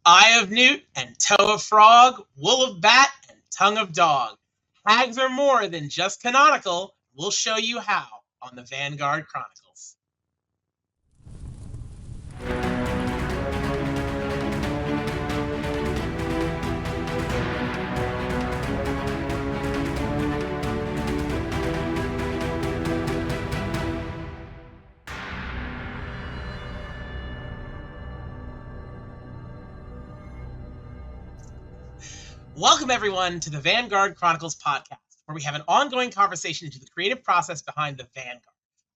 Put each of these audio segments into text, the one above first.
eye of newt and toe of frog, wool of bat and tongue of dog. Hags are more than just canonical. We'll show you how on the Vanguard Chronicles. Welcome, everyone, to the Vanguard Chronicles podcast, where we have an ongoing conversation into the creative process behind the Vanguard,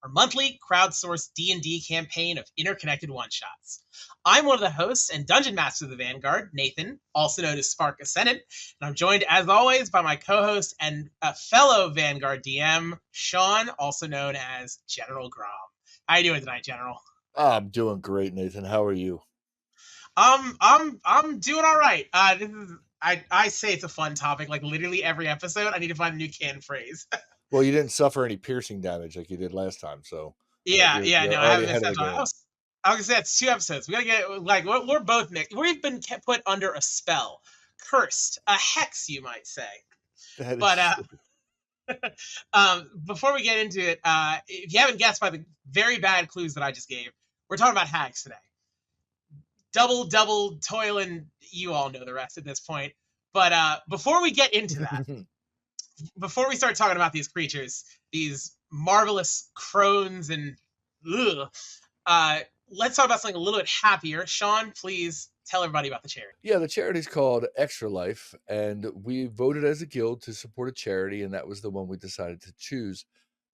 our monthly crowdsourced D&D campaign of interconnected one-shots. I'm one of the hosts and dungeon master of the Vanguard, Nathan, also known as Spark Ascendant, and I'm joined, as always, by my co-host and a fellow Vanguard DM, Shawn, also known as General Grom. How you doing tonight, General? I'm doing great, Nathan. How are you? I'm doing all right. I say it's a fun topic. Like literally every episode, I need to find a new canned phrase. Well, you didn't suffer any piercing damage like you did last time, so Yeah, you're no, I already haven't ahead missed of that the time. game. I was gonna say it's 2 episodes. We gotta get like we're both mixed. We've been put under a spell, cursed, a hex, you might say. That is But before we get into it, if you haven't guessed by the very bad clues that I just gave, we're talking about hags today. Double toiling. You all know the rest at this point. But before we get into that, before we start talking about these creatures, these marvelous crones and let's talk about something a little bit happier. Shawn, please tell everybody about the charity. Yeah, the charity's called Extra Life, and we voted as a guild to support a charity, and that was the one we decided to choose.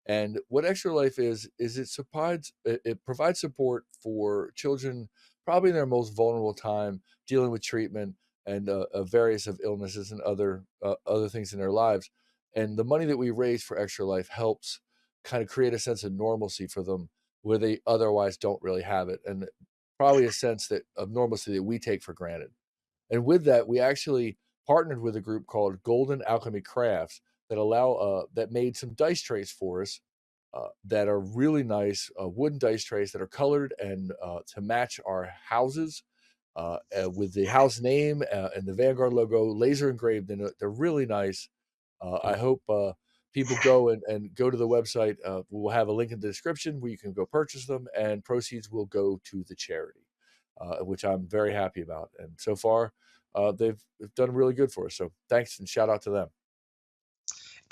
And what Extra Life is it provides support for children probably in their most vulnerable time, dealing with treatment and various of illnesses and other things in their lives. And the money that we raise for Extra Life helps kind of create a sense of normalcy for them where they otherwise don't really have it, and probably a sense of normalcy that we take for granted. And with that, we actually partnered with a group called Golden Alchemy Crafts that made some dice trays for us that are really nice wooden dice trays that are colored and to match our houses with the house name and the Vanguard logo laser engraved in it. They're really nice. I hope people go and go to the website. We'll have a link in the description where you can go purchase them, and proceeds will go to the charity, which I'm very happy about. And so far, they've done really good for us. So thanks and shout out to them.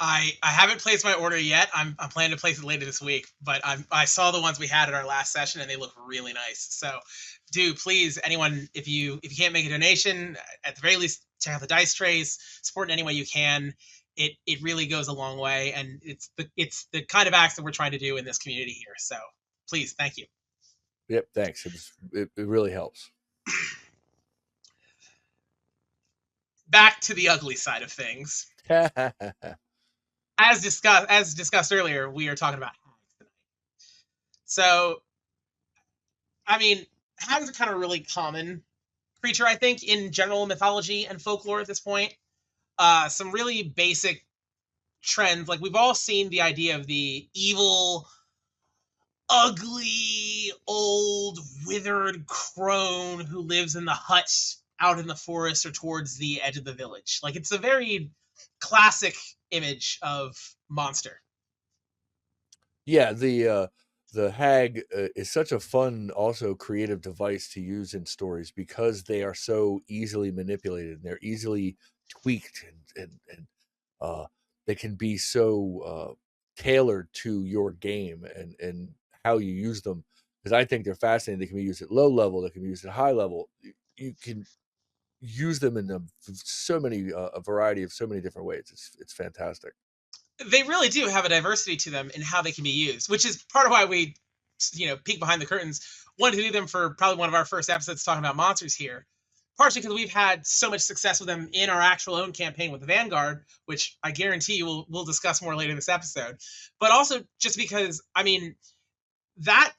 I haven't placed my order yet. I'm planning to place it later this week, but I saw the ones we had at our last session and they look really nice. So do please, anyone, if you can't make a donation, at the very least check out the dice trays, support in any way you can. It really goes a long way, and it's the kind of acts that we're trying to do in this community here. So please, thank you. Yep, thanks. It really helps. Back to the ugly side of things. As discussed earlier, we are talking about hags tonight. So, I mean, hags are kind of a really common creature, I think, in general mythology and folklore at this point. Some really basic trends, like we've all seen the idea of the evil, ugly, old, withered crone who lives in the hut out in the forest or towards the edge of the village. Like, it's a very classic image of monster. Yeah, the hag is such a fun, also creative device to use in stories because they are so easily manipulated and they're easily tweaked and they can be so tailored to your game and how you use them. Because I think they're fascinating. They can be used at low level. They can be used at high level. You can use them in a variety of so many different ways. It's fantastic. They really do have a diversity to them in how they can be used, which is part of why we, peek behind the curtains. Wanted to do them for probably one of our first episodes talking about monsters here. Partially because we've had so much success with them in our actual own campaign with the Vanguard, which I guarantee you we'll discuss more later in this episode. But also just because, I mean, that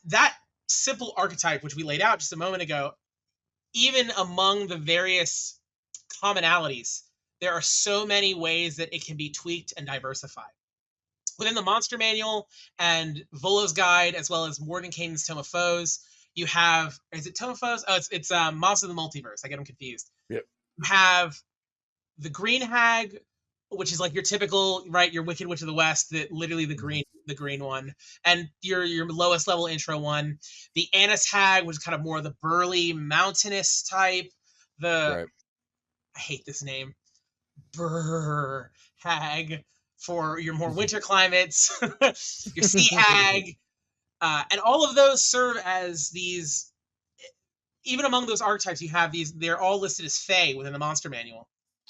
simple archetype which we laid out just a moment ago, even among the various commonalities, there are so many ways that it can be tweaked and diversified. Within the Monster Manual and Volo's Guide, as well as Mordenkainen's Tome of Foes, You have, is it Tophos? Oh, it's Monster of the Multiverse. I get them confused. Yep. You have the Green Hag, which is like your typical, right, your Wicked Witch of the West, that literally the green one, and your lowest level intro one. The Annis Hag, which is kind of more the burly mountainous type. The Right. I hate this name. Brr Hag for your more winter climates. Your Sea Hag. And all of those serve as these, even among those archetypes, you have these, they're all listed as Fae within the monster manual.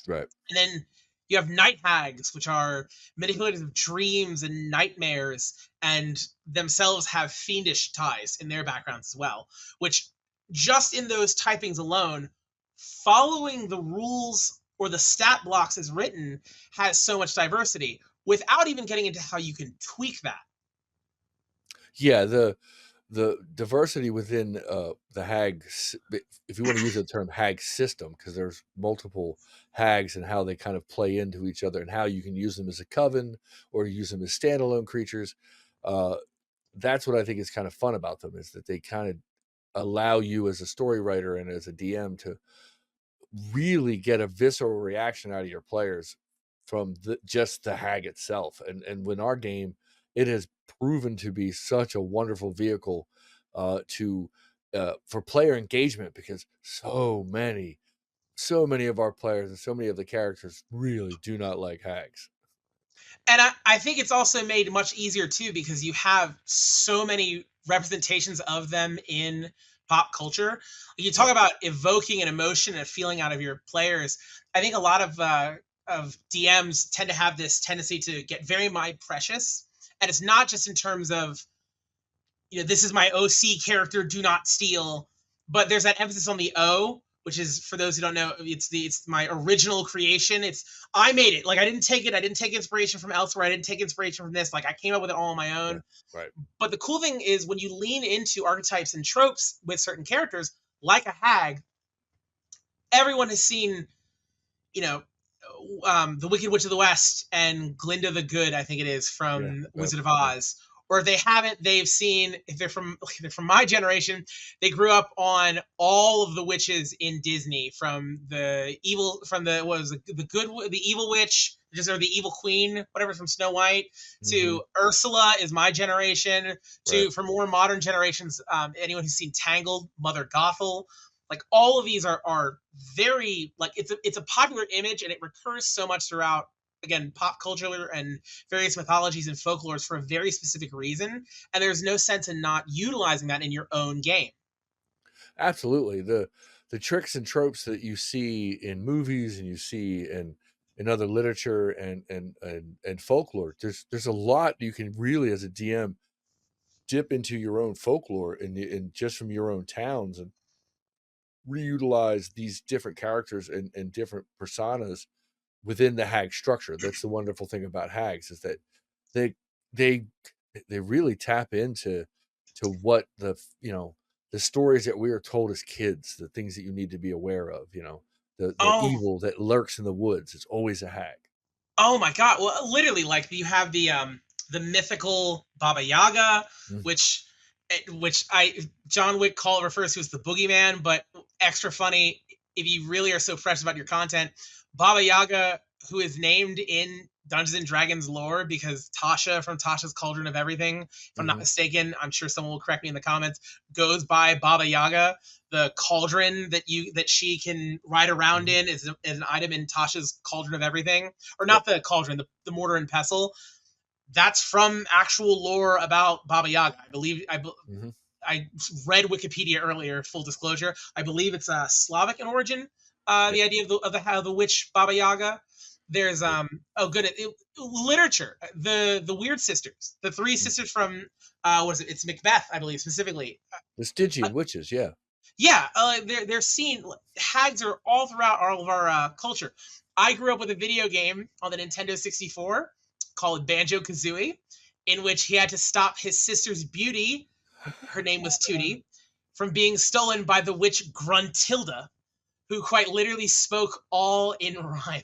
Right. And then you have night hags, which are manipulators of dreams and nightmares, and themselves have fiendish ties in their backgrounds as well, which just in those typings alone, following the rules or the stat blocks as written has so much diversity without even getting into how you can tweak that. Yeah, the diversity within the hag, if you want to use the term hag system, because there's multiple hags and how they kind of play into each other and how you can use them as a coven or use them as standalone creatures. That's what I think is kind of fun about them, is that they kind of allow you as a story writer and as a DM to really get a visceral reaction out of your players from just the hag itself. And when our game, it has proven to be such a wonderful vehicle to for player engagement, because so many of our players and so many of the characters really do not like hags. And I think it's also made much easier too, because you have so many representations of them in pop culture. You talk about evoking an emotion and a feeling out of your players. I think a lot of DMs tend to have this tendency to get very my precious, and it's not just in terms of, this is my OC character, do not steal, but there's that emphasis on the O, which is, for those who don't know, it's my original creation. It's, I made it. Like, I didn't take inspiration from elsewhere. I didn't take inspiration from this. Like, I came up with it all on my own. Yeah, right. But the cool thing is, when you lean into archetypes and tropes with certain characters, like a hag, everyone has seen, the Wicked Witch of the West and Glinda the Good, I think it is, from Wizard of Oz. Or if they haven't, they've seen, if they're from my generation, they grew up on all of the witches in Disney, from the evil witch, or the evil queen, whatever, from Snow White, to Ursula is my generation, to, for more modern generations, anyone who's seen Tangled, Mother Gothel. Like, all of these are very, like, it's a popular image, and it recurs so much throughout, again, pop culture and various mythologies and folklores for a very specific reason, and there's no sense in not utilizing that in your own game. Absolutely. The tricks and tropes that you see in movies and you see in other literature and folklore, there's a lot you can really, as a DM, dip into your own folklore and just from your own towns, and reutilize these different characters and different personas within the hag structure. That's the wonderful thing about hags, is that they they they really tap into what the stories that we were told as kids, the things that you need to be aware of, the evil that lurks in the woods. It's always a hag. Oh my god! Well, literally, like, you have the mythical Baba Yaga, which John Wick refers to as the boogeyman, but extra funny, if you really are so fresh about your content, Baba Yaga, who is named in Dungeons and Dragons lore because Tasha from Tasha's Cauldron of Everything, if I'm not mistaken, I'm sure someone will correct me in the comments, goes by Baba Yaga. The cauldron that she can ride around in is an item in Tasha's Cauldron of Everything, or not the cauldron, the mortar and pestle. That's from actual lore about Baba Yaga. I believe I read Wikipedia earlier. Full disclosure, I believe it's Slavic in origin. The idea of the witch Baba Yaga. There's literature. The Weird Sisters, the three sisters from what is it? It's Macbeth, I believe, specifically. The Stygian witches, yeah. Yeah, they're seen. Hags are all throughout all of our culture. I grew up with a video game on the Nintendo 64 called Banjo-Kazooie, in which he had to stop his sister's beauty, her name was Tooty, from being stolen by the witch Gruntilda, who quite literally spoke all in rhyme.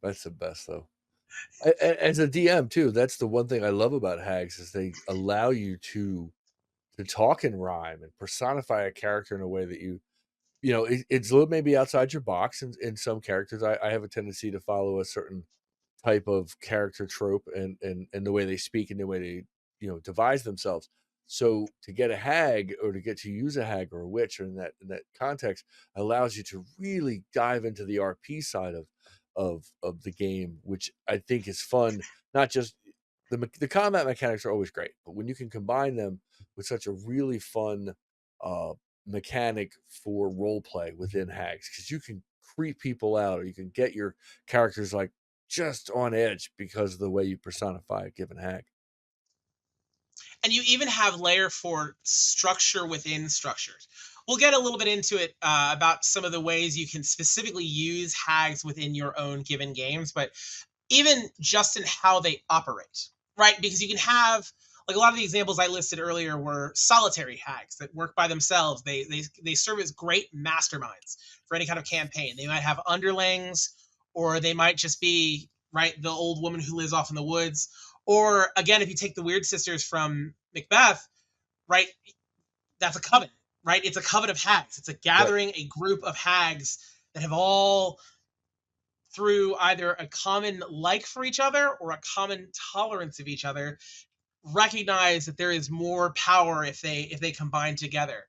That's the best, though. As a DM too, that's the one thing I love about hags, is they allow you to to talk in rhyme and personify a character in a way that it's a little maybe outside your box. In some characters, I have a tendency to follow a certain type of character trope and the way they speak and the way they devise themselves. So to get a hag or to get to use a hag or a witch or in that context allows you to really dive into the RP side of the game, which I think is fun. Not just the combat mechanics are always great, but when you can combine them with such a really fun uh, mechanic for role play within hags, because you can creep people out or you can get your characters like just on edge because of the way you personify a given hag. And you even have layer for structure within structures. We'll get a little bit into it about some of the ways you can specifically use hags within your own given games, but even just in how they operate, right? Because you can have, like, a lot of the examples I listed earlier were solitary hags that work by themselves. They serve as great masterminds for any kind of campaign. They might have underlings, or they might just be, right, the old woman who lives off in the woods. Or again, if you take the Weird Sisters from Macbeth, right, that's a coven, right? It's a coven of hags. It's a Right. gathering, a group of hags that have all, through either a common like for each other or a common tolerance of each other, recognize that there is more power if they combine together,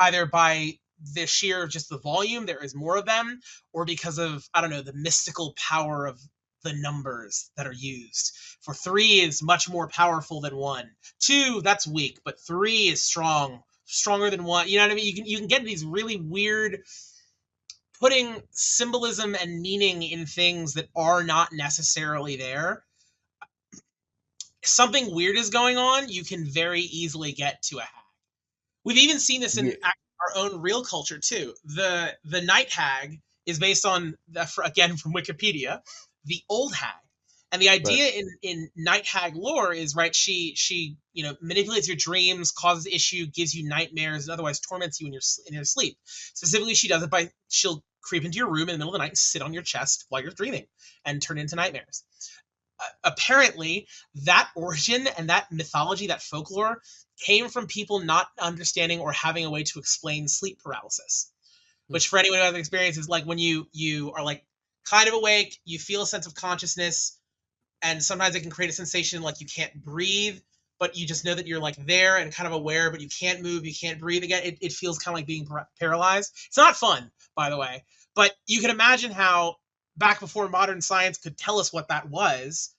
either by the sheer just the volume, there is more of them, or because of, I don't know, the mystical power of the numbers that are used. For three is much more powerful than one. Two, that's weak, but three is stronger than one. You know what I mean? You can get these really weird, putting symbolism and meaning in things that are not necessarily there. Something weird is going on, you can very easily get to a hag. We've even seen this in Yeah. our own real culture too. The night hag is based on, again from Wikipedia, the old hag. And the Right. idea in night hag lore is, right, she manipulates your dreams, causes issue, gives you nightmares, and otherwise torments you in your sleep. Specifically, she does it by, she'll creep into your room in the middle of the night and sit on your chest while you're dreaming and turn into nightmares. Apparently, that origin and that mythology, that folklore, came from people not understanding or having a way to explain sleep paralysis. Hmm. Which, for anyone who has experience, is like when you are like kind of awake, you feel a sense of consciousness, and sometimes it can create a sensation like you can't breathe, but you just know that you're like there and kind of aware, but you can't move, you can't breathe again. It feels kind of like being paralyzed. It's not fun, by the way, but you can imagine how back before modern science could tell us what that was,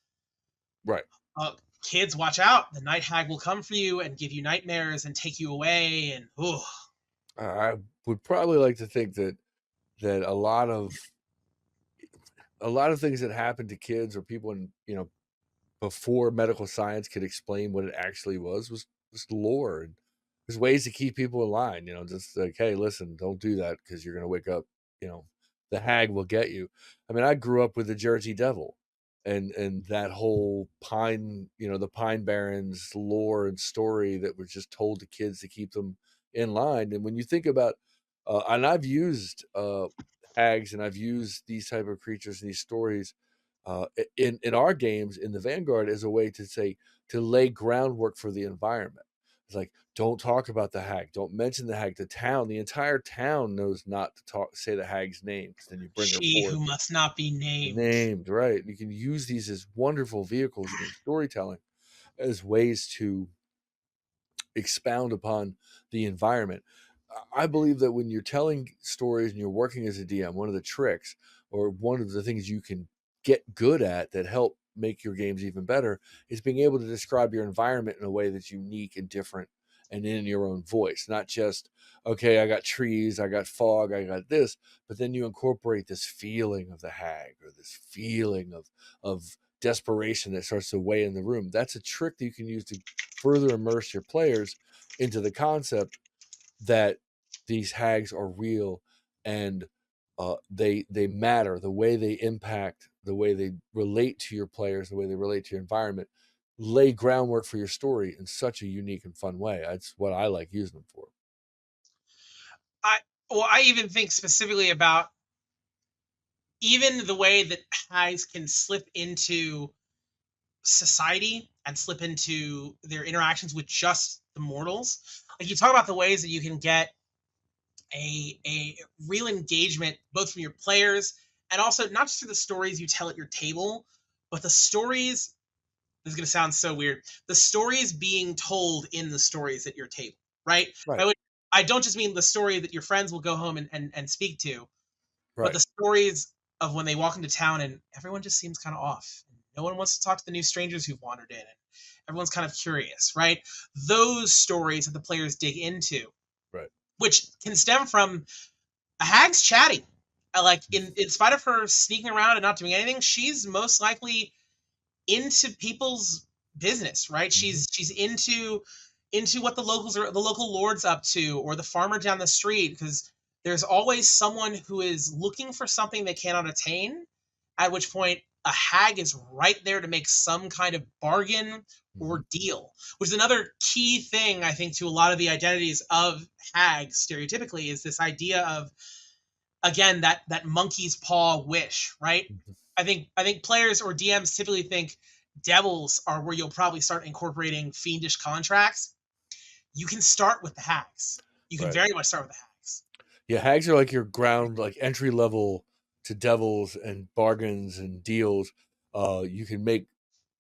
Right. uh, kids, watch out. The night hag will come for you and give you nightmares and take you away. And ooh, I would probably like to think that a lot of things that happen to kids or people in before medical science could explain what it actually was lore, and there's ways to keep people in line. Just like, hey, listen, don't do that because you're gonna wake up. You know, the hag will get you. I mean, I grew up with the Jersey Devil, and that whole the Pine Barrens lore and story that was just told to kids to keep them in line. And when you think about, and I've used hags and I've used these type of creatures and these stories in our games in the Vanguard as a way to say to lay groundwork for the environment. It's like, don't talk about the hag, don't mention the hag. The entire town knows not to say the hag's name, because then you bring her she forth who must not be named. named, right? You can use these as wonderful vehicles in storytelling as ways to expound upon the environment. I believe that when you're telling stories and you're working as a DM, one of the tricks or one of the things you can get good at that help make your games even better is being able to describe your environment in a way that's unique and different and in your own voice. Not just, okay, I got trees, I got fog, I got this, but then you incorporate this feeling of the hag or this feeling of desperation that starts to weigh in the room. That's a trick that you can use to further immerse your players into the concept that these hags are real, and they matter. The way they impact, the way they relate to your players, the way they relate to your environment, lay groundwork for your story in such a unique and fun way. That's what I like using them for. I well, I even think specifically about even the way that hags can slip into society and slip into their interactions with just the mortals. Like you talk about the ways that you can get a real engagement both from your players and also not just through the stories you tell at your table, but the stories. This is going to sound so weird. The stories being told in the stories at your table, right? Right. I don't just mean the story that your friends will go home and speak to, but Right. the stories of when they walk into town and everyone just seems kind of off. No one wants to talk to the new strangers who've wandered in, and everyone's kind of curious, right? Those stories that the players dig into, Right. which can stem from a hag's chatty. Like in spite of her sneaking around and not doing anything, she's most likely into people's business, right? Mm-hmm. She's into what the local lords up to, or the farmer down the street, because there's always someone who is looking for something they cannot attain, at which point a hag is right there to make some kind of bargain Mm-hmm. or deal, which is another key thing I think to a lot of the identities of hags stereotypically, is this idea of, again, that monkey's paw wish, right? Mm-hmm. I think players or DMs typically think devils are where you'll probably start incorporating fiendish contracts. You can start with the hags. You can Right. very much start with the hags. Yeah, hags are like your ground, like entry level to devils and bargains and deals. You can make,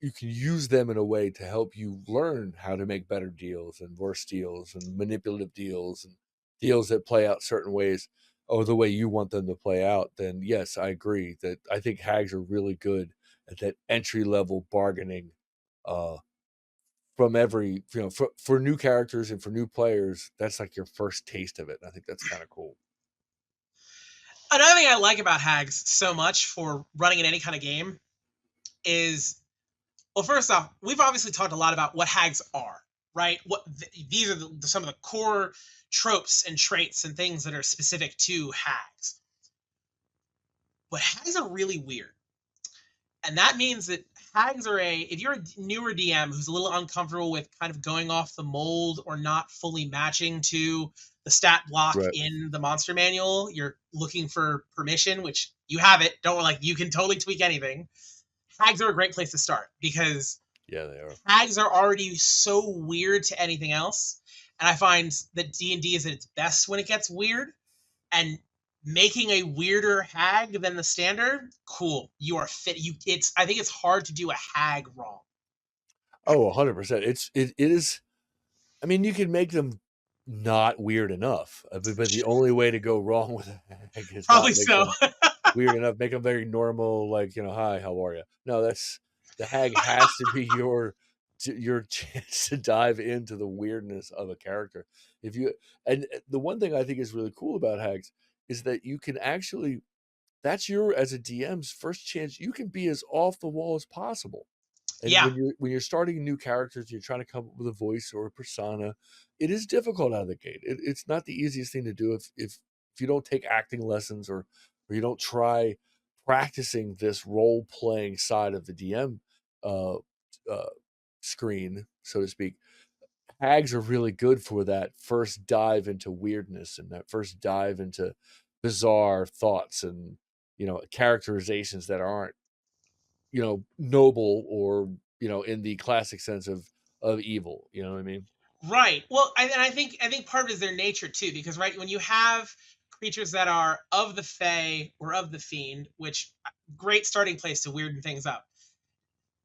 you can use them in a way to help you learn how to make better deals and worse deals and manipulative deals and deals that play out certain ways or the way you want them to play out. Then yes, I agree that I think hags are really good at that entry level bargaining. Uh, from every, for new characters and for new players, that's like your first taste of it. And I think that's kind of cool. Another thing I like about hags so much for running in any kind of game is, well, first off, we've obviously talked a lot about what hags are, right? These are some of the core tropes and traits and things that are specific to hags. But hags are really weird. And that means that hags are if you're a newer DM who's a little uncomfortable with kind of going off the mold or not fully matching to the stat block Right. in the monster manual, you're looking for permission, which you have it. Don't, like, you can totally tweak anything. Hags are a great place to start because Yeah, they are. hags are already so weird to anything else. And I find that D&D is at its best when it gets weird. And making a weirder hag than the standard, cool. You are fit. I think it's hard to do a hag wrong. Oh, 100%. It is. I mean, you can make them not weird enough, but the only way to go wrong with a hag is Probably not make so. them weird enough. Make them very normal, like, hi, how are you? No, that's, the hag has to be your chance to dive into the weirdness of a character. If you, and the one thing I think is really cool about hags is that you can actually, that's your, as a DM's first chance. You can be as off the wall as possible. And Yeah. when you're starting new characters, you're trying to come up with a voice or a persona. It is difficult out of the gate. It's not the easiest thing to do if you don't take acting lessons, or you don't try practicing this role playing side of the DM uh, uh, screen, so to speak. Hags are really good for that first dive into weirdness and that first dive into bizarre thoughts and characterizations that aren't noble, or in the classic sense of evil. You know what I mean? Right. Well, I think part of it is their nature too, because right when you have creatures that are of the Fae or of the Fiend, which great starting place to weirden things up.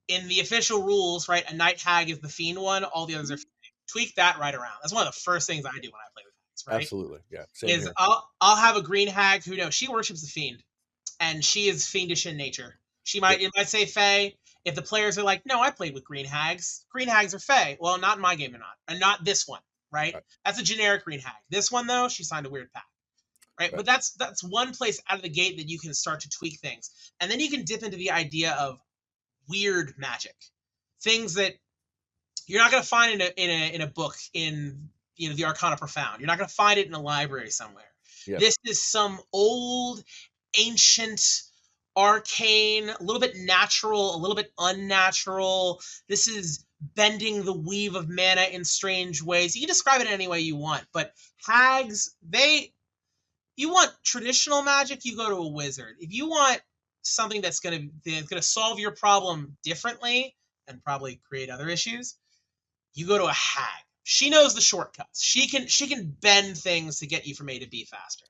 In the official rules, right, a night hag is the Fiend one. All the others are Fae. Tweak that right around. That's one of the first things I do when I play with hags. Right? Absolutely. Yeah, same Is here. I'll have a green hag who knows she worships the Fiend, and she is fiendish in nature. Yep. It might say Fae. If the players are like, no, I played with green hags. Green hags are Fae. Well, not in my game, they're not, and not this one, right? Right. That's a generic green hag. This one though, she signed a weird pact, right? Right. But that's one place out of the gate that you can start to tweak things, and then you can dip into the idea of weird magic, things that you're not going to find in a book in the Arcana Profound. You're not going to find it in a library somewhere. Yeah. This is some old, ancient, arcane, a little bit natural, a little bit unnatural. This is bending the weave of mana in strange ways. You can describe it in any way you want, but hags, you want traditional magic, you go to a wizard. If you want something that's gonna solve your problem differently and probably create other issues, you go to a hag. She knows the shortcuts. She can bend things to get you from A to B faster.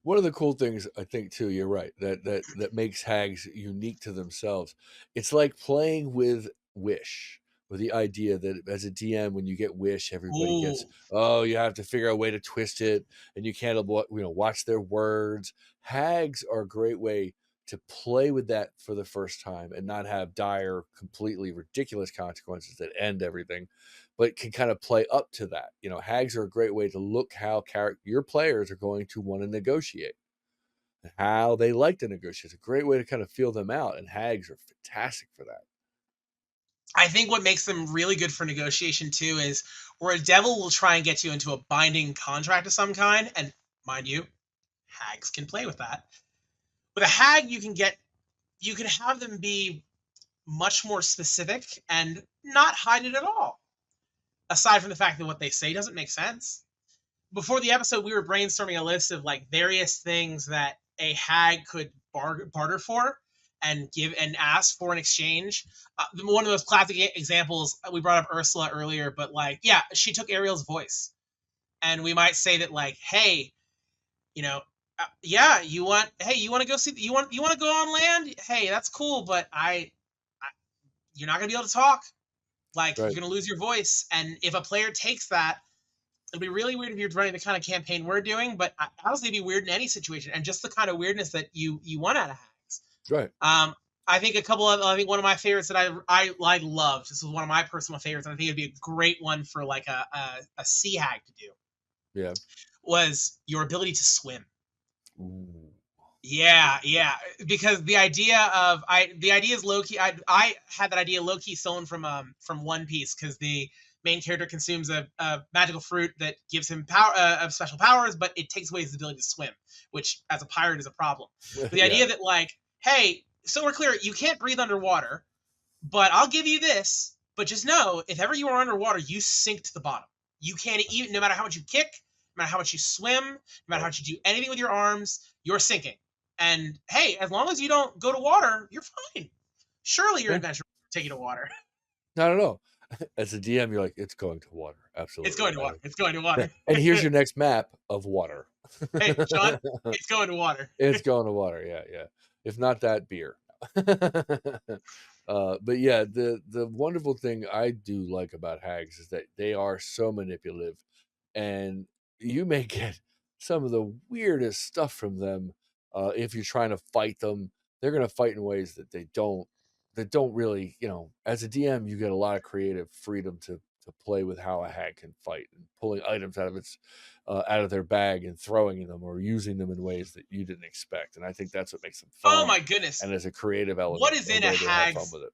One of the cool things I think too, you're right, that makes hags unique to themselves. It's like playing with wish, with the idea that as a DM, when you get wish, everybody gets, Ooh. oh, you have to figure out a way to twist it, and you can't watch their words. Hags are a great way to play with that for the first time and not have dire, completely ridiculous consequences that end everything, but can kind of play up to that. Hags are a great way to look how your players are going to want to negotiate, how they like to negotiate. It's a great way to kind of feel them out, and hags are fantastic for that. I think what makes them really good for negotiation too is where a devil will try and get you into a binding contract of some kind, and mind you, hags can play with that. With a hag, you can have them be much more specific and not hide it at all. Aside from the fact that what they say doesn't make sense. Before the episode, we were brainstorming a list of like various things that a hag could barter for and give and ask for an exchange. One of those classic examples, we brought up Ursula earlier, but like, yeah, she took Ariel's voice, and we might say that like, hey, you know, yeah, you want to go see, you want to go on land? Hey, that's cool, but you're not gonna be able to talk. Like, Right. you're gonna lose your voice, and if a player takes that, it'd be really weird if you're running the kind of campaign we're doing, but honestly, it'd be weird in any situation, and just the kind of weirdness that you want out of hags. Right. I think I think one of my favorites that I loved. This was one of my personal favorites, and I think it'd be a great one for like a sea hag to do. Yeah. Was your ability to swim. Ooh. Yeah, because the idea is low key. I had that idea low key stolen from One Piece, because the main character consumes a magical fruit that gives him power of special powers, but it takes away his ability to swim, which as a pirate is a problem. But the Yeah. idea that like, hey, so we're clear, you can't breathe underwater, but I'll give you this. But just know, if ever you are underwater, you sink to the bottom. You can't even, no matter how much you kick, no matter how much you swim, no matter how much you do anything with your arms, you're sinking. And hey, as long as you don't go to water, you're fine. Surely your Yeah. adventure will take you to water. I don't know. As a DM, you're like, it's going to water. Absolutely. It's going to water. It's going to water. And here's your next map of water. Hey, Shawn, it's going to water. It's going to water. Yeah. If not that, beer. But yeah, the wonderful thing I do like about hags is that they are so manipulative, and you may get some of the weirdest stuff from them. If you're trying to fight them, they're going to fight in ways that don't really, as a DM, you get a lot of creative freedom to play with how a hag can fight, and pulling items out of their bag and throwing them, or using them in ways that you didn't expect. And I think that's what makes them Oh fun. my goodness. And as a creative element, What is in a way to have fun hag's with it.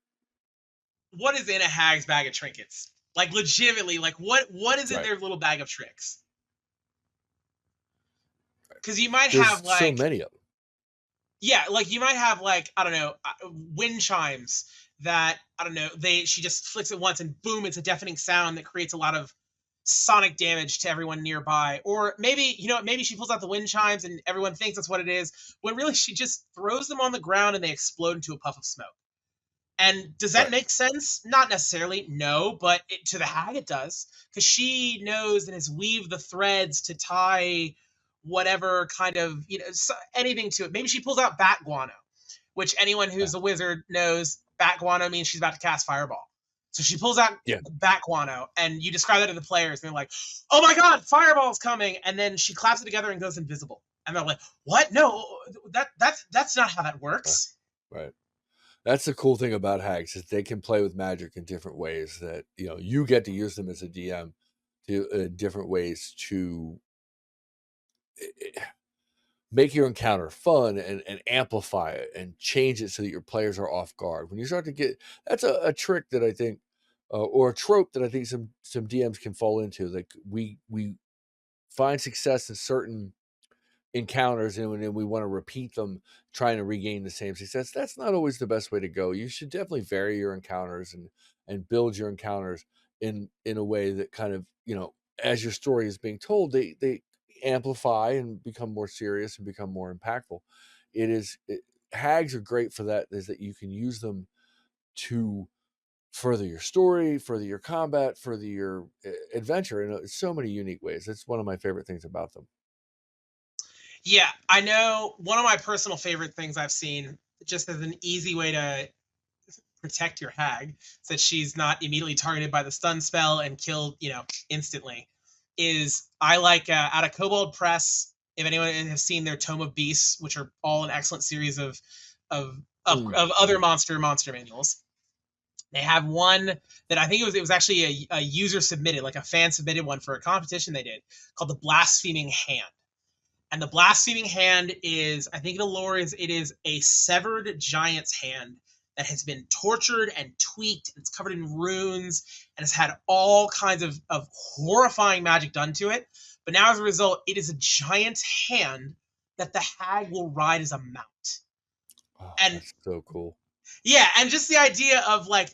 what is in a hag's bag of trinkets? Like, legitimately, like what is in Right. their little bag of tricks? Because you might There's have like so many of them. Yeah, like you might have like, I don't know, wind chimes that, I don't know, she just flicks it once and boom, it's a deafening sound that creates a lot of sonic damage to everyone nearby. Or maybe, maybe she pulls out the wind chimes and everyone thinks that's what it is, when really she just throws them on the ground and they explode into a puff of smoke. And does that Right. make sense? Not necessarily, no, but to the hag it does, because she knows and has weaved the threads to tie whatever kind of, anything to it. Maybe she pulls out bat guano, which anyone who's a wizard knows bat guano means she's about to cast fireball. So she pulls out bat guano, and you describe that to the players, and they're like, "Oh my god, fireball's coming!" And then she claps it together and goes invisible. And they're like, "What? No, that's not how that works." Right. That's the cool thing about hags, is they can play with magic in different ways, that you get to use them as a DM to different ways to make your encounter fun, and amplify it and change it so that your players are off guard. When you start to get, that's a trick that I think, or a trope that I think some DMs can fall into. Like, we find success in certain encounters, and then we want to repeat them, trying to regain the same success. That's not always the best way to go. You should definitely vary your encounters, and build your encounters in a way that kind of, as your story is being told, they amplify and become more serious and become more impactful. Hags are great for that, is that you can use them to further your story, further your combat, further your adventure in so many unique ways. It's one of my favorite things about them. Yeah, I know one of my personal favorite things I've seen, just as an easy way to protect your hag, so that she's not immediately targeted by the stun spell and killed, instantly, is I like out of Kobold Press. If anyone has seen their Tome of Beasts, which are all an excellent series of other monster manuals, they have one that I think it was actually a user submitted, like a fan submitted one for a competition they did, called the Blaspheming Hand. And the Blaspheming Hand is, I think the lore is, it is a severed giant's hand that has been tortured and tweaked. And it's covered in runes and has had all kinds of horrifying magic done to it. But now, as a result, it is a giant's hand that the hag will ride as a mount. Oh, And that's so cool. yeah, and just the idea of, like,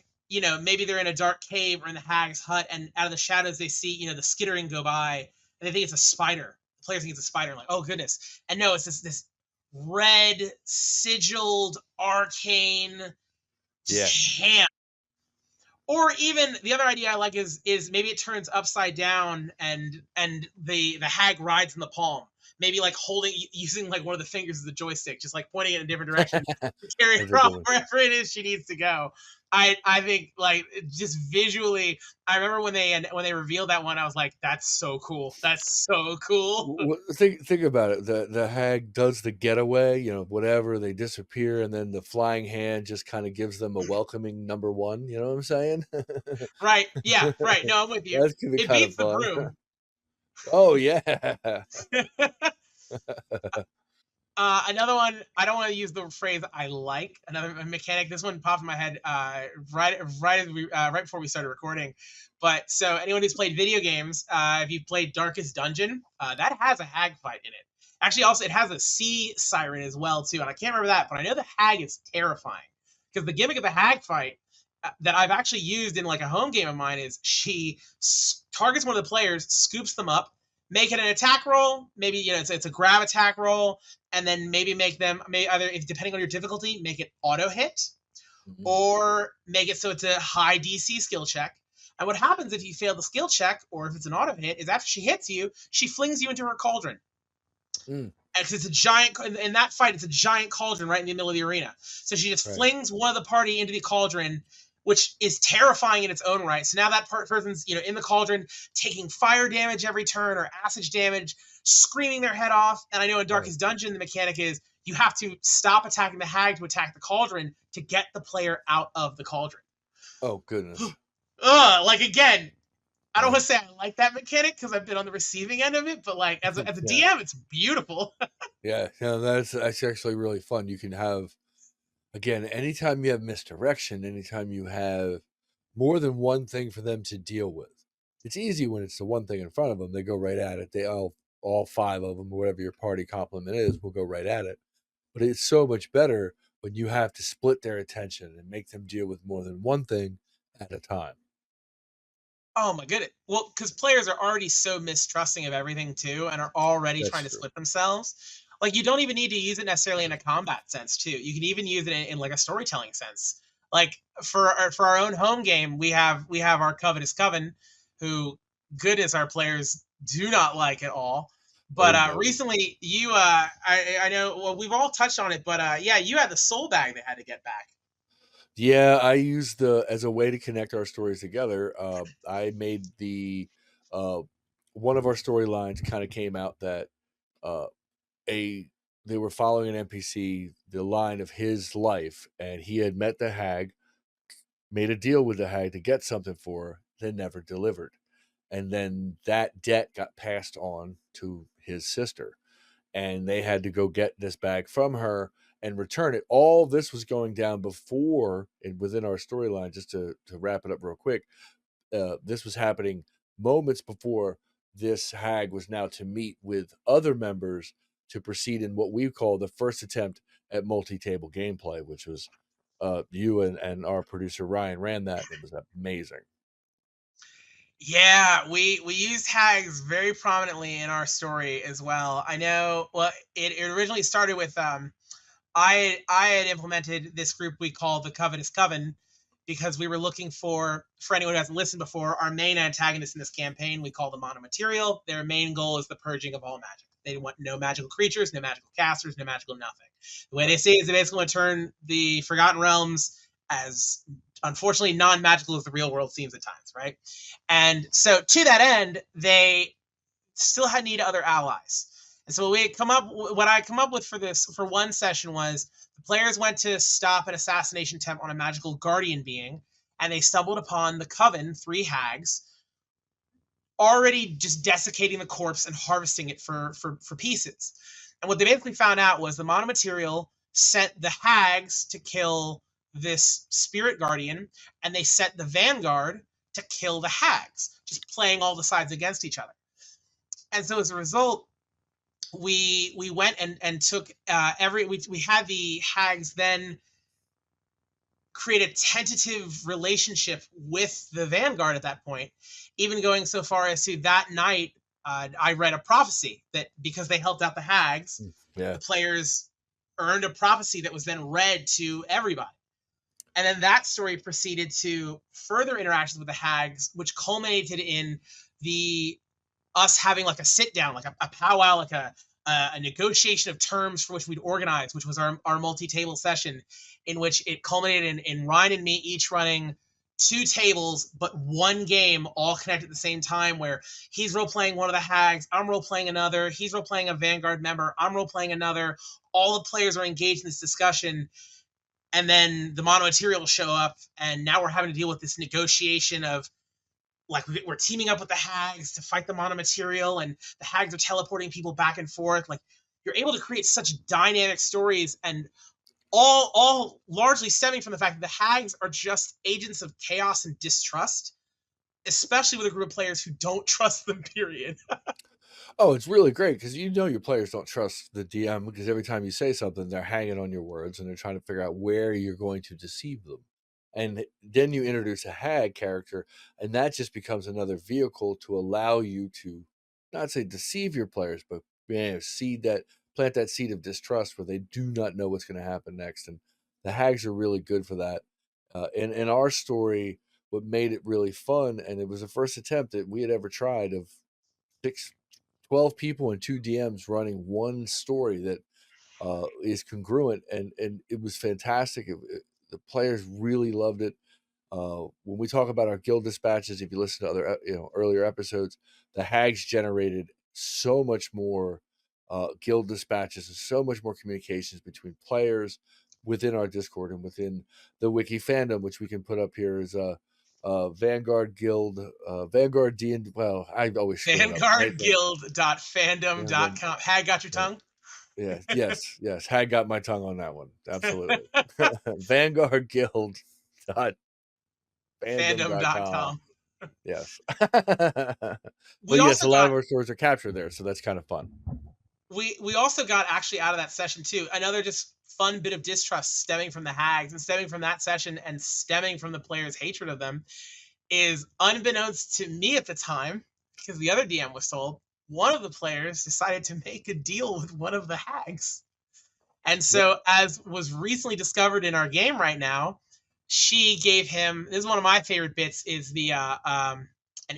maybe they're in a dark cave or in the hag's hut, and out of the shadows they see, the skittering go by, and they think it's a spider. The players think it's a spider, like, oh goodness. And no, it's this red, sigiled, arcane hand. Or even the other idea I like is maybe it turns upside down and the hag rides in the palm. Maybe like using like one of the fingers as the joystick, just like pointing it in a different direction to carry her off wherever it is she needs to go. I think, like, just visually, I remember when they revealed that one, I was like, that's so cool. That's so cool. Think about it. The hag does the getaway, whatever, they disappear, and then the flying hand just kind of gives them a welcoming number one. You know what I'm saying? Right. Yeah. Right. No, I'm with you. That's gonna be It kind beats of the fun. broom. Oh yeah. Another one, I don't want to use the phrase I like. Another mechanic. This one popped in my head right before we started recording. But so anyone who's played video games, if you've played Darkest Dungeon, that has a hag fight in it. Actually, also it has a sea siren as well too, and I can't remember that, but I know the hag is terrifying because the gimmick of the hag fight that I've actually used in like a home game of mine is she targets one of the players, scoops them up, make it an attack roll. Maybe it's a grab attack roll, and then maybe make them either, if depending on your difficulty, make it auto hit, or make it so it's a high DC skill check. And what happens if you fail the skill check, or if it's an auto hit, is after she hits you, she flings you into her cauldron. And it's a giant, in that fight, it's a giant cauldron right in the middle of the arena. So she just flings one of the party into the cauldron, which is terrifying in its own right. So now that person's, in the cauldron, taking fire damage every turn or acid damage, screaming their head off. And I know in Darkest Dungeon, the mechanic is you have to stop attacking the hag to attack the cauldron to get the player out of the cauldron. Oh, goodness. Like, again, I don't want to say I like that mechanic because I've been on the receiving end of it, but like as a DM, it's beautiful. Yeah, that's actually really fun. You can have, again, anytime you have misdirection, anytime you have more than one thing for them to deal with. It's easy when it's the one thing in front of them. They go right at it. They all five of them, or whatever your party complement is, will go right at it. But it's so much better when you have to split their attention and make them deal with more than one thing at a time. Oh my goodness. Well, because players are already so mistrusting of everything too, and are already trying to split themselves. Like, you don't even need to use it necessarily in a combat sense too. You can even use it in like a storytelling sense. Like for our own home game, we have our Covetous Coven, who, goodness, our players do not like at all. But recently, you I know, well, we've all touched on it, but yeah, you had the Soulbag they had to get back. Yeah, I used as a way to connect our stories together. I made one of our storylines kind of came out that they were following an NPC, the line of his life, and he had met the hag, made a deal with the hag to get something for her, then never delivered. And then that debt got passed on to his sister, and they had to go get this bag from her and return it. All this was going down before, and within our storyline, just to wrap it up real quick, this was happening moments before this hag was now to meet with other members to proceed in what we call the first attempt at multi-table gameplay, which was you and our producer Ryan ran that, and it was amazing. Yeah, we used hags very prominently in our story as well. I know. Well, it originally started with I had implemented this group we call the Covetous Coven, because we were looking for anyone who hasn't listened before, our main antagonist in this campaign, we call the monomaterial. Their main goal is the purging of all magic. They want no magical creatures, no magical casters, no magical nothing. The way they say it is they basically want to turn the Forgotten Realms as, unfortunately, non-magical as the real world seems at times, right? And so to that end, they still had need other allies. And so what I come up with for one session was the players went to stop an assassination attempt on a magical guardian being, and they stumbled upon the coven, 3 hags, already just desiccating the corpse and harvesting it for pieces. And what they basically found out was the monomaterial sent the hags to kill this spirit guardian, and they sent the Vanguard to kill the hags, just playing all the sides against each other. And so as a result, we went and took we had the hags then create a tentative relationship with the Vanguard at that point, even going so far as to that night, I read a prophecy that because they helped out the hags, the players earned a prophecy that was then read to everybody. And then that story proceeded to further interactions with the hags, which culminated in us having like a sit down, like a powwow, like a negotiation of terms for which we'd organize, which was our multi-table session, in which it culminated in Ryan and me each running 2 tables, but 1 game all connected at the same time, where he's role-playing one of the hags, I'm role-playing another, he's role-playing a Vanguard member, I'm role-playing another. All the players are engaged in this discussion, and then the monomaterial will show up, and now we're having to deal with this negotiation of, like, we're teaming up with the hags to fight the monomaterial, and the hags are teleporting people back and forth. Like, you're able to create such dynamic stories, and all largely stemming from the fact that the hags are just agents of chaos and distrust, especially with a group of players who don't trust them, period. Oh, it's really great because your players don't trust the DM because every time you say something, they're hanging on your words and they're trying to figure out where you're going to deceive them. And then you introduce a hag character, and that just becomes another vehicle to allow you to not say deceive your players, but plant that seed of distrust where they do not know what's going to happen next. And the hags are really good for that. In our story, what made it really fun, and it was the first attempt that we had ever tried of 12 people and 2 DMs running one story that is congruent, and it was fantastic. The players really loved it. When we talk about our guild dispatches, if you listen to other earlier episodes, the hags generated so much more guild dispatches and so much more communications between players within our Discord and within the wiki fandom, which we can put up here as Vanguard Guild, Vanguard D, and well, I always VanguardGuild.fandom.com. Hag got your tongue? Yeah, yes. Hag got my tongue on that one. Absolutely. Vanguard Guild. Fandom.com. Yes. But yes, a lot of our stories are captured there, so that's kind of fun. We also got actually out of that session too another just fun bit of distrust stemming from the hags, and stemming from that session and stemming from the players' hatred of them, is unbeknownst to me at the time, because the other DM was told, one of the players decided to make a deal with one of the hags. And so, as was recently discovered in our game right now, she gave him, this is one of my favorite bits, is an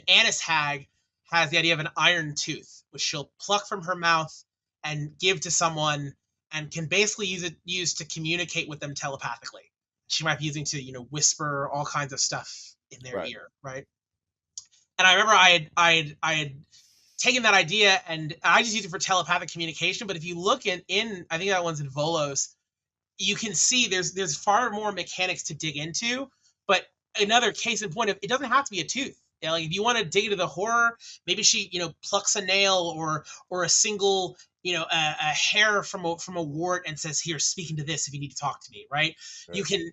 Annis hag has the idea of an iron tooth, which she'll pluck from her mouth and give to someone, and can basically use to communicate with them telepathically. She might be using to, whisper all kinds of stuff in their ear, right? And I remember I had taken that idea, and I just used it for telepathic communication. But if you look in I think that one's in Volos, you can see there's far more mechanics to dig into. But another case in point of, it doesn't have to be a tooth. Like, if you want to dig into the horror, maybe she plucks a nail or a single a hair from a wart and says, "Here, speak into this if you need to talk to me." Right? You can,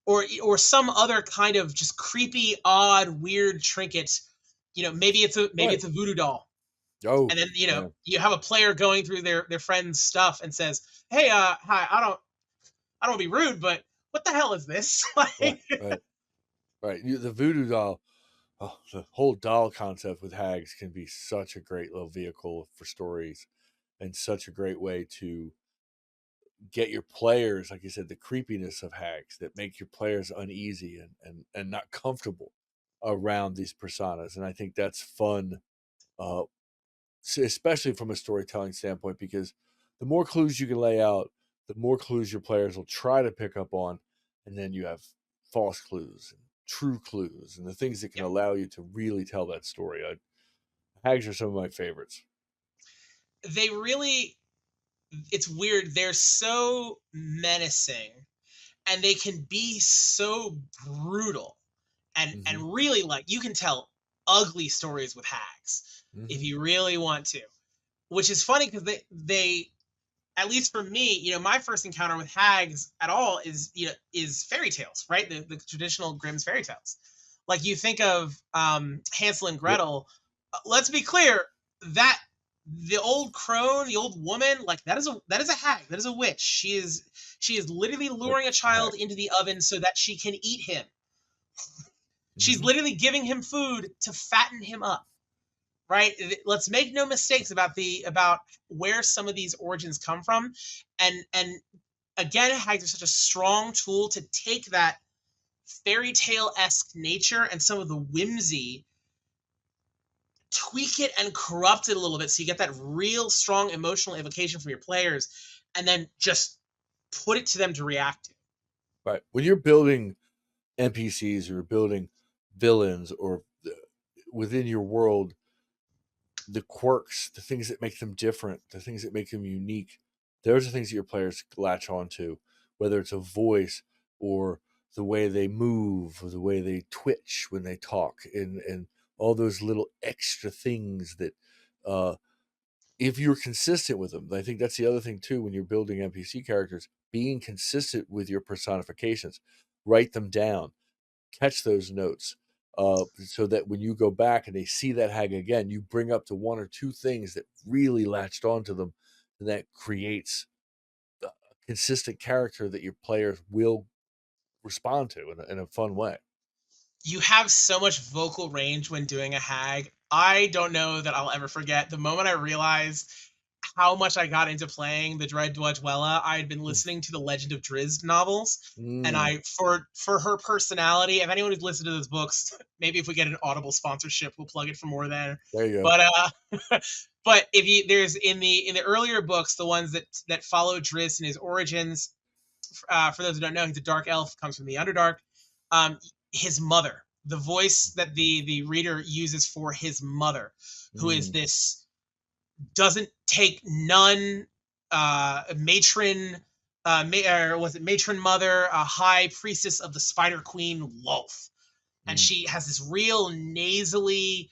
or some other kind of just creepy, odd, weird trinket. Maybe it's a voodoo doll. Oh, and then you have a player going through their friend's stuff and says, "Hey, hi, I don't want to be rude, but what the hell is this?" Right. The voodoo doll, the whole doll concept with hags can be such a great little vehicle for stories, and such a great way to get your players, like you said, the creepiness of hags that make your players uneasy and not comfortable around these personas. And I think that's fun, uh, especially from a storytelling standpoint, because the more clues you can lay out, the more clues your players will try to pick up on, and then you have false clues and true clues and the things that can Yep. allow you to really tell that story. Hags are some of my favorites. They really, it's weird. They're so menacing, and they can be so brutal, Hmm. and really, like, you can tell ugly stories with hags if Hmm. you really want to. Which is funny because they at least for me, my first encounter with hags at all is fairy tales, right? The traditional Grimm's fairy tales. Like, you think of Hansel and Yep. Gretel. Let's be clear that the old crone, the old woman, like, that is a hag, that is a witch. She is literally That's luring a a child hag. into the oven so that she can eat him. She's Hmm. literally giving him food to fatten him up, right? Let's make no mistakes about where some of these origins come from, and again, hags are such a strong tool to take that fairy tale esque nature and some of the whimsy, tweak it and corrupt it a little bit, so you get that real strong emotional evocation from your players, and then just put it to them to react to. Right. When you're building NPCs or building villains or within your world, the quirks, the things that make them different, the things that make them unique, those are things that your players latch on to, whether it's a voice or the way they move or the way they twitch when they talk, and all those little extra things that, uh, if you're consistent with them, I think that's the other thing too when you're building NPC characters, being consistent with your personifications, write them down, catch those notes, so that when you go back and they see that hag again, you bring up the one or two things that really latched onto them, and that creates a consistent character that your players will respond to in a fun way. You have so much vocal range when doing a hag. I don't know that I'll ever forget the moment I realized how much I got into playing the Dread Dwudgewella. I had been listening to the Legend of Drizzt novels, and Mm, I for her personality. If anyone who's listened to those books, maybe if we get an Audible sponsorship, we'll plug it for more there. there you go. But but if you there's in the earlier books, the ones that follow Drizzt and his origins. For those who don't know, he's a dark elf, comes from the Underdark. Um, his mother, the voice that the reader uses for his mother, who is Mm, this doesn't take none, matron, or was it matron mother, a high priestess of the Spider Queen Lolth, and mm, she has this real nasally,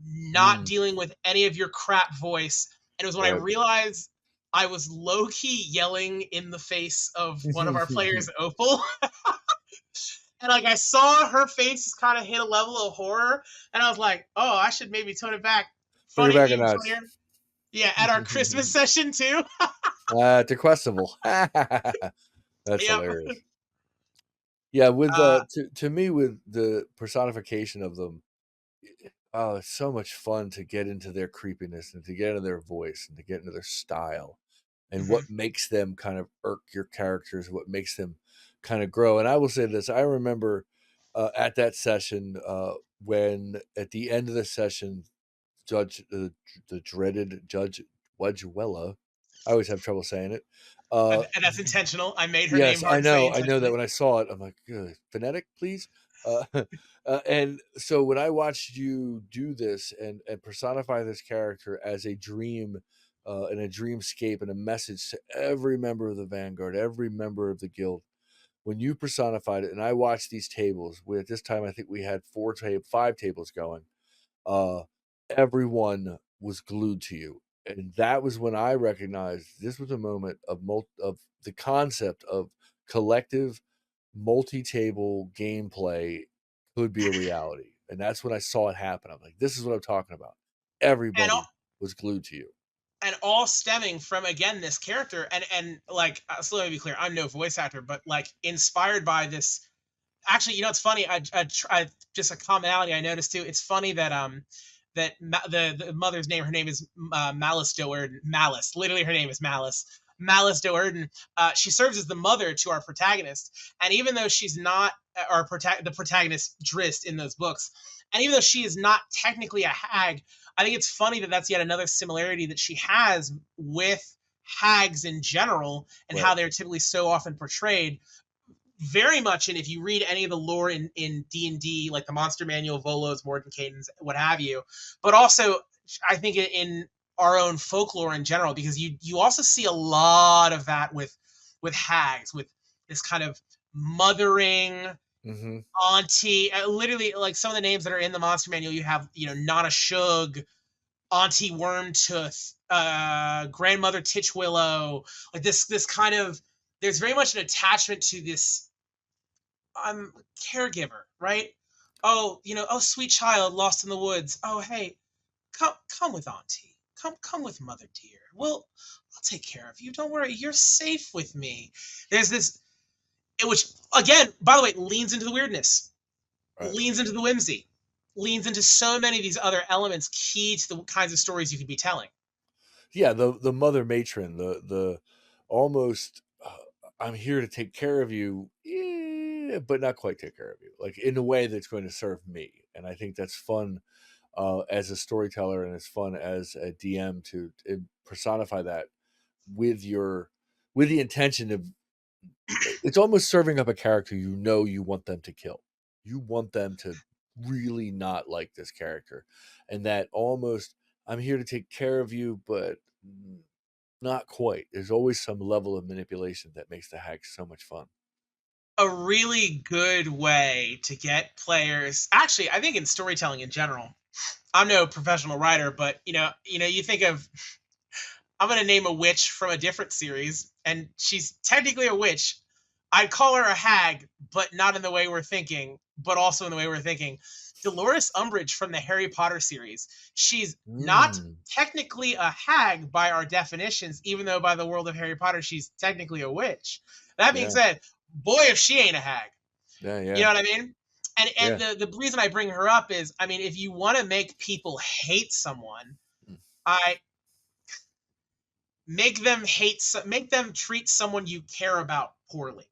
not mm, dealing with any of your crap voice. And it was when I right. realized I was low key yelling in the face of one of our players, Opal. And like, I saw her face kind of hit a level of horror, and I was like, "Oh, I should maybe tone it back." Bring it Funny, back a even notch. funnier. Yeah, at our Christmas session too. To Questival. That's Yep. hilarious. Yeah, with Uh, to me with the personification of them, oh, it's so much fun to get into their creepiness and to get into their voice and to get into their style and what mhm. makes them kind of irk your characters, what makes them kind of grow. And I will say this: I remember at that session, when at the end of the session, Judge the dreaded Judge Dwudgewella, I always have trouble saying it. Uh, And that's intentional. I made her name Yes, hard to say I know that intentionally. when I saw it, I'm like, "Good, phonetic, please." And so when I watched you do this and personify this character as a dream, and a dreamscape and a message to every member of the Vanguard, every member of the guild, when you personified it, and I watched these tables, we at this time, I think we had 5 tables going, uh, everyone was glued to you. And that was when I recognized this was a moment of of the concept of collective multi-table gameplay could be a reality. And that's when I saw it happen. I'm like, this is what I'm talking about. And Everybody was glued to you. all stemming from, again, this character, and like, so let me be clear, I'm no voice actor, but like, inspired by this. Actually, it's funny. I just a commonality I noticed too. It's funny that the mother's name, her name is Malice Dillard. Malice, literally, her name is Malice. Malice Do'Urden. She serves as the mother to our protagonist, and even though she's not the protagonist Drist in those books, and even though she is not technically a hag, I think it's funny that that's yet another similarity that she has with hags in general and Right. how they're typically so often portrayed very much. And if you read any of the lore in D&D, like the Monster Manual, Volos, Mordenkainen's, what have you, but also I think in our own folklore in general, because you also see a lot of that with hags, with this kind of mothering Mm-hmm. auntie, literally like some of the names that are in the Monster Manual. You have, Nana Shug, Auntie Wormtooth, Grandmother Titchwillow, like this kind of, there's very much an attachment to this caregiver, right? Oh, oh, sweet child lost in the woods. Oh, hey, come with Auntie. Come with Mother dear. I'll take care of you. Don't worry, you're safe with me. There's this, which again, by the way, leans into the weirdness, Right. leans into the whimsy, leans into so many of these other elements key to the kinds of stories you could be telling. Yeah, the mother matron, the almost I'm here to take care of you, yeah, but not quite take care of you, like in a way that's going to serve me. And I think that's fun as a storyteller, and it's fun as a DM to personify that with the intention of, it's almost serving up a character you want them to kill. You want them to really not like this character, and that almost, I'm here to take care of you, but not quite. There's always some level of manipulation that makes the hack so much fun. A really good way to get players, actually, I think in storytelling in general. I'm no professional writer, but you think of, I'm going to name a witch from a different series, and she's technically a witch. I'd call her a hag, but not in the way we're thinking, but also in the way we're thinking. Dolorus Umbridge from the Harry Potter series. She's not Mm, technically a hag by our definitions, even though by the world of Harry Potter, she's technically a witch. That being yeah, said, boy, if she ain't a hag. yeah, You yeah, know what I mean? And yeah. the reason I bring her up is, I mean, if you want to make people hate someone, I make them treat someone you care about poorly.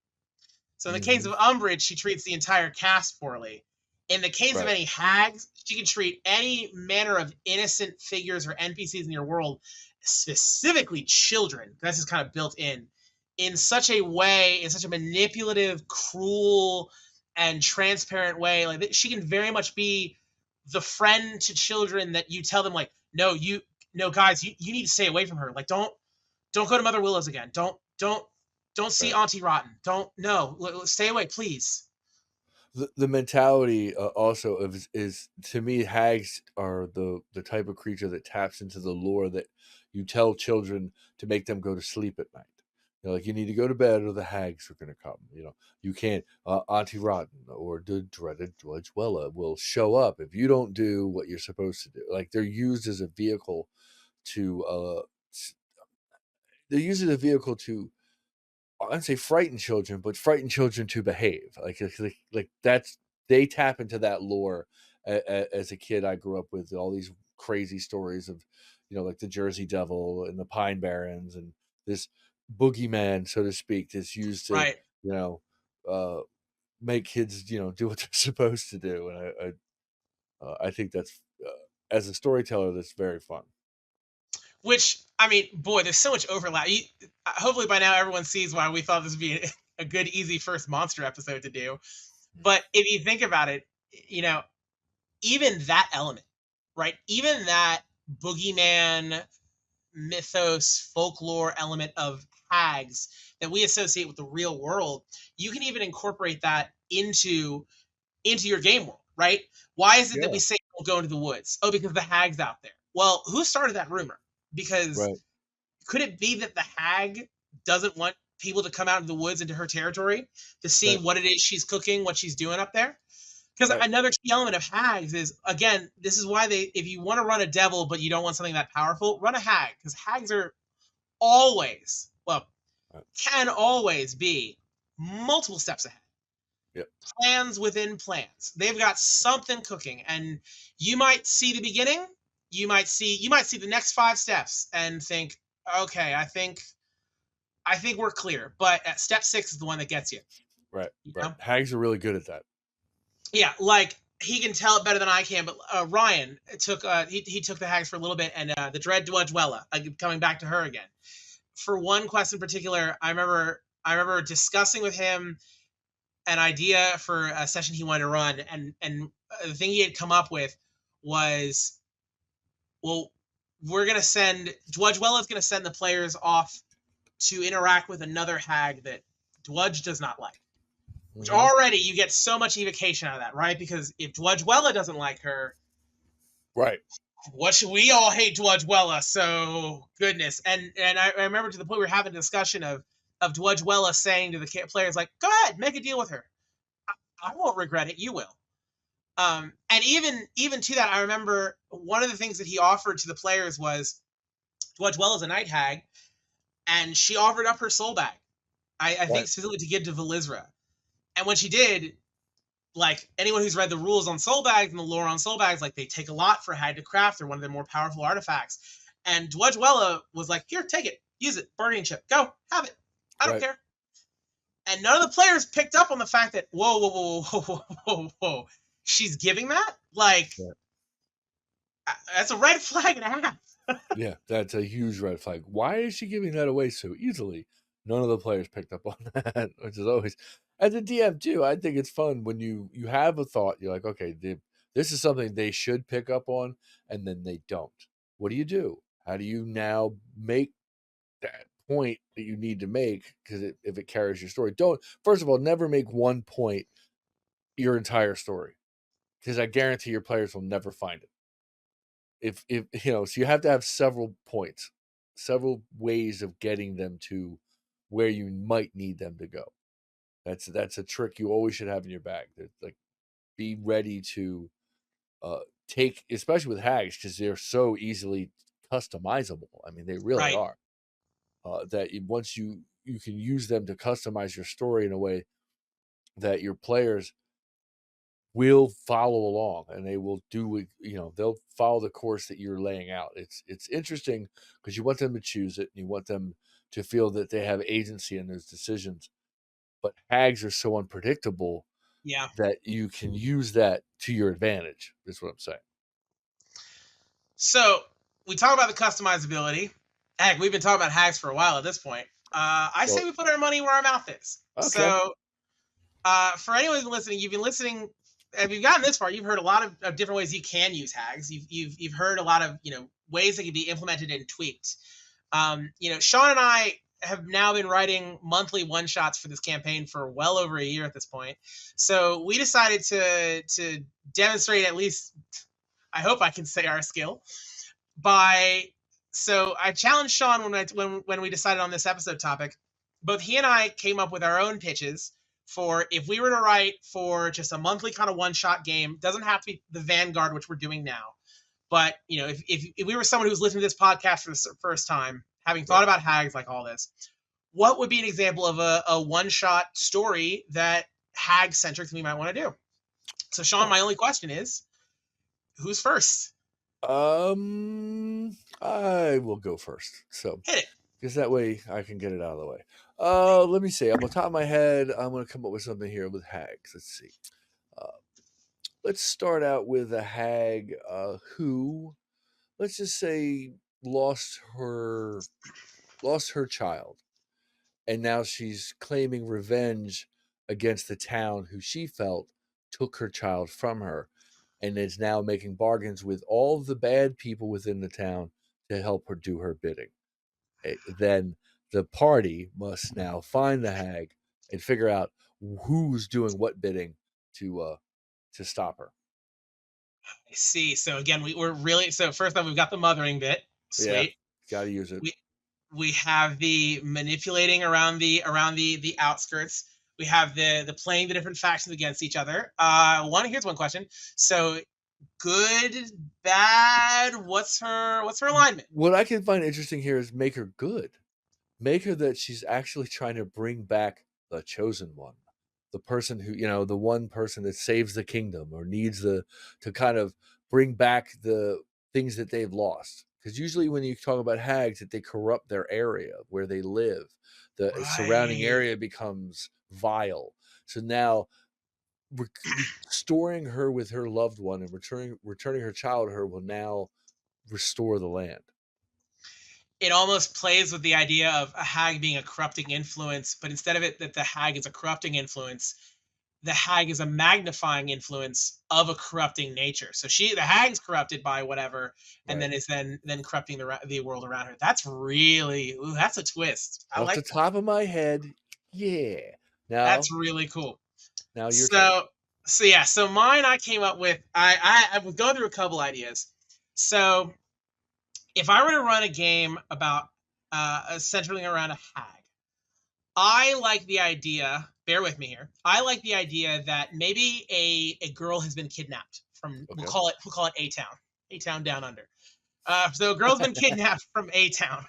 So in the case Mm-hmm. of Umbridge, she treats the entire cast poorly. In the case of Right. any hags, she can treat any manner of innocent figures or NPCs in your world, specifically children. This is kind of built in such a way, in such a manipulative, cruel, and transparent way. Like she can very much be the friend to children that you tell them, like, no, guys, you need to stay away from her. Like, don't go to Mother Willow's again. Don't see Right. Auntie Rotten. Don't no. Stay away, please. The mentality also of is, to me, hags are the type of creature that taps into the lore that you tell children to make them go to sleep at night. Like, you need to go to bed or the hags are going to come. You can't, Auntie Rotten or the dreaded Dwudgewella will show up if you don't do what you're supposed to do. Like, they're used as a vehicle to they're used as a vehicle to, I'd say, frighten children, but frighten children to behave. Like that's, they tap into that lore. As a kid, I grew up with all these crazy stories of, like the Jersey Devil and the Pine Barrens and this boogeyman, so to speak, that's used to, Right. you know, uh, make kids, do what they're supposed to do. And I think that's, as a storyteller, that's very fun. Which, I mean, boy, there's so much overlap. Hopefully by now everyone sees why we thought this would be a good, easy first monster episode to do. But if you think about it, you know, even that element, right? Even that boogeyman mythos, folklore element of hags that we associate with the real world, you can even incorporate that into your game world, right? Why is it that Yeah. we say don't go into the woods? Oh, because the hag's out there. Well, who started that rumor? Because Right. could it be that the hag doesn't want people to come out into the woods into her territory to see Right. what it is she's cooking, what she's doing up there? Because Right. another key element of hags is, again, this is why if you want to run a devil but you don't want something that powerful, run a hag, because hags are always, well, Right. can always be multiple steps ahead, Yep. plans within plans. They've got something cooking, and you might see the beginning. You might see the next 5 steps and think, okay, I think I think we're clear. But at step 6 is the one that gets you. Right. You Right. know? Hags are really good at that. Yeah, like he can tell it better than I can. But Ryan took he took the hags for a little bit, and the dread Dwudgewella, coming back to her again. For one quest in particular, I remember discussing with him an idea for a session he wanted to run, and the thing he had come up with was, well, we're gonna send Dwudgewella is gonna send the players off to interact with another hag that Dwudge does not like. Which already you get so much evocation out of that, right? Because if Dwudgewella doesn't like her, right, what should we all hate Dwudgewella? So goodness, and I remember to the point we were having a discussion of Dwudgewella saying to the players like, "Go ahead, make a deal with her. I won't regret it. You will." And even to that, I remember one of the things that he offered to the players was Dwudgewella's a night hag, and she offered up her Soulbag. I think specifically to give to Valisra. And when she did, like anyone who's read the rules on Soulbags and the lore on Soulbags, like they take a lot for a hag to craft. They're one of the more powerful artifacts. And Dwudgewella was like, "Here, take it, use it, bargaining chip, go, have it. I don't care." And none of the players picked up on the fact that whoa, she's giving that? Like, that's a red flag and a half. Yeah, that's a huge red flag. Why is she giving that away so easily? None of the players picked up on that, which is always, as a DM too, I think it's fun when you have a thought, you're like, okay, this is something they should pick up on, and then they don't. What do? How do you now make that point that you need to make? Because if it carries your story, first of all, never make one point your entire story, because I guarantee your players will never find it. If so you have to have several points, several ways of getting them to where you might need them to go. That's a trick you always should have in your bag. Like, be ready to take, especially with hags, because they're so easily customizable. I mean, they really are. That once you can use them to customize your story in a way that your players will follow along, and they will do, they'll follow the course that you're laying out. It's interesting because you want them to choose it, and you want them to feel that they have agency in those decisions. But hags are so unpredictable, that you can use that to your advantage, is what I'm saying. So we talk about the customizability. Heck, we've been talking about hags for a while at this point. I say we put our money where our mouth is. Okay. So for anyone who's listening, you've been listening. If you've gotten this far, you've heard a lot of different ways you can use hags. You've heard a lot of ways that can be implemented and tweaked. Shawn and I have now been writing monthly one shots for this campaign for well over a year at this point. So we decided to demonstrate, at least, I hope I can say, our skill So I challenged Shawn when we decided on this episode topic. Both he and I came up with our own pitches for if we were to write for just a monthly kind of one-shot game. Doesn't have to be the Vanguard, which we're doing now. But, if we were someone who's listening to this podcast for the first time, having thought about hags like all this, what would be an example of a one-shot story that hag-centric we might want to do? So, Shawn, my only question is, who's first? I will go first. So hit it, because that way I can get it out of the way. Let me see. On the top of my head, I'm going to come up with something here with hags. Let's see. Let's start out with a hag who, let's just say, lost her child, and now she's claiming revenge against the town who she felt took her child from her, and is now making bargains with all the bad people within the town to help her do her bidding. Then the party must now find the hag and figure out who's doing what bidding to stop her. I see. So again, we're really, so first off, we've got the mothering bit. Sweet. Yeah, gotta use it. We have the manipulating around the outskirts. We have the playing the different factions against each other. Here's one question. So good, bad, what's her alignment? What I can find interesting here is make her good. Make her that she's actually trying to bring back the chosen one. The person who, the one person that saves the kingdom, or needs to kind of bring back the things that they've lost. Because usually when you talk about hags, that they corrupt their area where they live. the surrounding Right. area becomes vile. So now restoring her with her loved one and returning her child to her will now restore the land. It almost plays with the idea of a hag being a corrupting influence, but instead of it that the hag is a corrupting influence, the hag is a magnifying influence of a corrupting nature. So the hag's corrupted by whatever, and Right. then is then corrupting the world around her. That's really that's a twist. I Off the like that. top of my head, yeah. That's Now, really cool. now your turn. So yeah, so mine I came up with. I was going through a couple ideas. So if I were to run a game about centering around a hag, I like the idea. Bear with me here. I like the idea that maybe a girl has been kidnapped from. Okay. We'll call it A Town down under. So a girl's been kidnapped from A Town.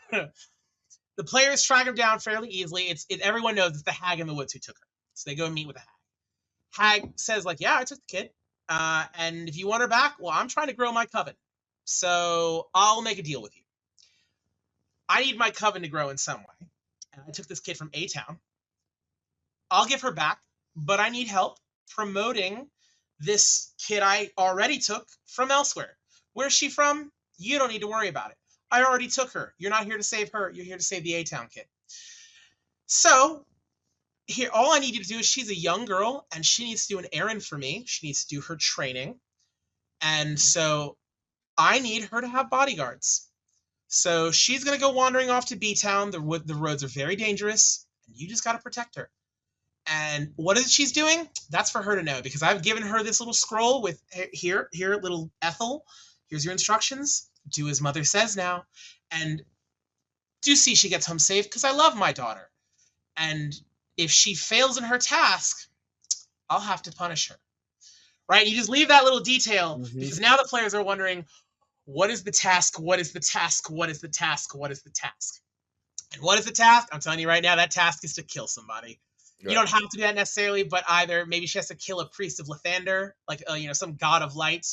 The players track her down fairly easily. Everyone knows it's the hag in the woods who took her. So they go and meet with the hag. Hag says like, "Yeah, I took the kid, and if you want her back, well, I'm trying to grow my coven, so I'll make a deal with you. I need my coven to grow in some way, and I took this kid from A Town. I'll give her back, but I need help promoting this kid I already took from elsewhere. Where's she from? You don't need to worry about it. I already took her. You're not here to save her. You're here to save the A Town kid. So here, all I need you to do is she's a young girl and she needs to do an errand for me. She needs to do her training. And so I need her to have bodyguards. So she's going to go wandering off to B Town. The roads are very dangerous, and you just got to protect her. And what is it she's doing? That's for her to know, because I've given her this little scroll with here, little Ethel. Here's your instructions. Do as mother says now. And do see she gets home safe, because I love my daughter. And if she fails in her task, I'll have to punish her. Right? You just leave that little detail, because now the players are wondering, what is the task? What is the task? What is the task? What is the task? And what is the task? I'm telling you right now, that task is to kill somebody. Right. You don't have to do that necessarily, but either maybe she has to kill a priest of Lathander, like some god of light.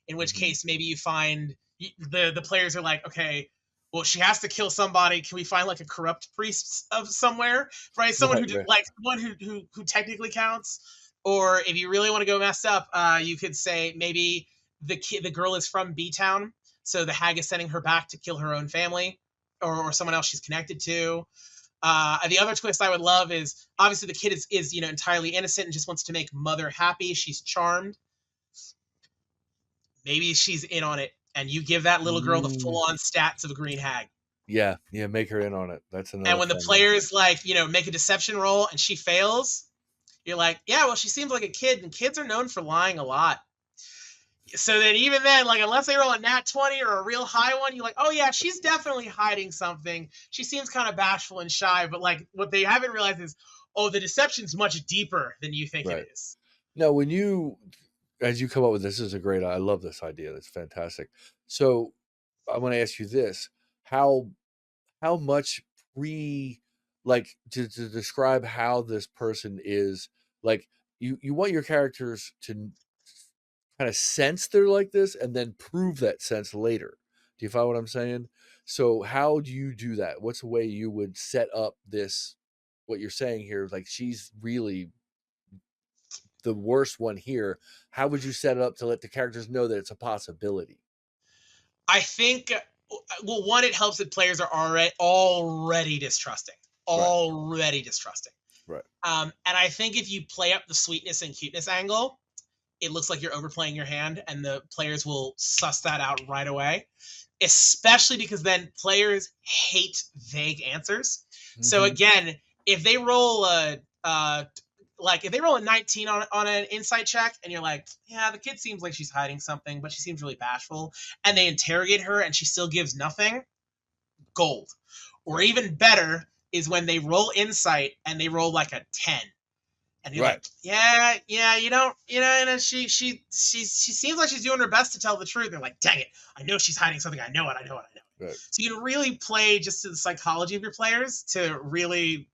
In which case, maybe you find the players are like, okay, well, she has to kill somebody. Can we find like a corrupt priest of somewhere, right? Someone who technically counts. Or if you really want to go messed up, you could say maybe the girl is from B Town, so the hag is sending her back to kill her own family, or someone else she's connected to. The other twist I would love is obviously the kid is entirely innocent and just wants to make mother happy. She's charmed. Maybe she's in on it, and you give that little girl the full-on stats of a green hag. Yeah, make her in on it. That's another. And when the players make a deception roll and she fails, you're like, yeah, well, she seems like a kid, and kids are known for lying a lot. So then even then, like, unless they roll a nat 20 or a real high one, you're like, oh yeah, she's definitely hiding something. She seems kind of bashful and shy, but like what they haven't realized is, oh, the deception's much deeper than you think it is. No, as you come up with this is I love this idea. That's fantastic. So I want to ask you this: how much to describe how this person is, like, you want your characters to kind of sense they're like this and then prove that sense later. Do you follow what I'm saying? So how do you do that? What's the way you would set up this, what you're saying here, like she's really the worst one here? How would you set it up to let the characters know that it's a possibility? I think, well, one, it helps that players are already distrusting. Right. And I think if you play up the sweetness and cuteness angle, it looks like you're overplaying your hand, and the players will suss that out right away. Especially because then players hate vague answers. So again, if they roll a 19 on an insight check, and you're like, yeah, the kid seems like she's hiding something, but she seems really bashful, and they interrogate her and she still gives nothing, gold. Or even better is when they roll insight and they roll like a 10. And you're like, yeah, you don't, she seems like she's doing her best to tell the truth. They're like, dang it, I know she's hiding something. I know it. Right. So you can really play just to the psychology of your players to really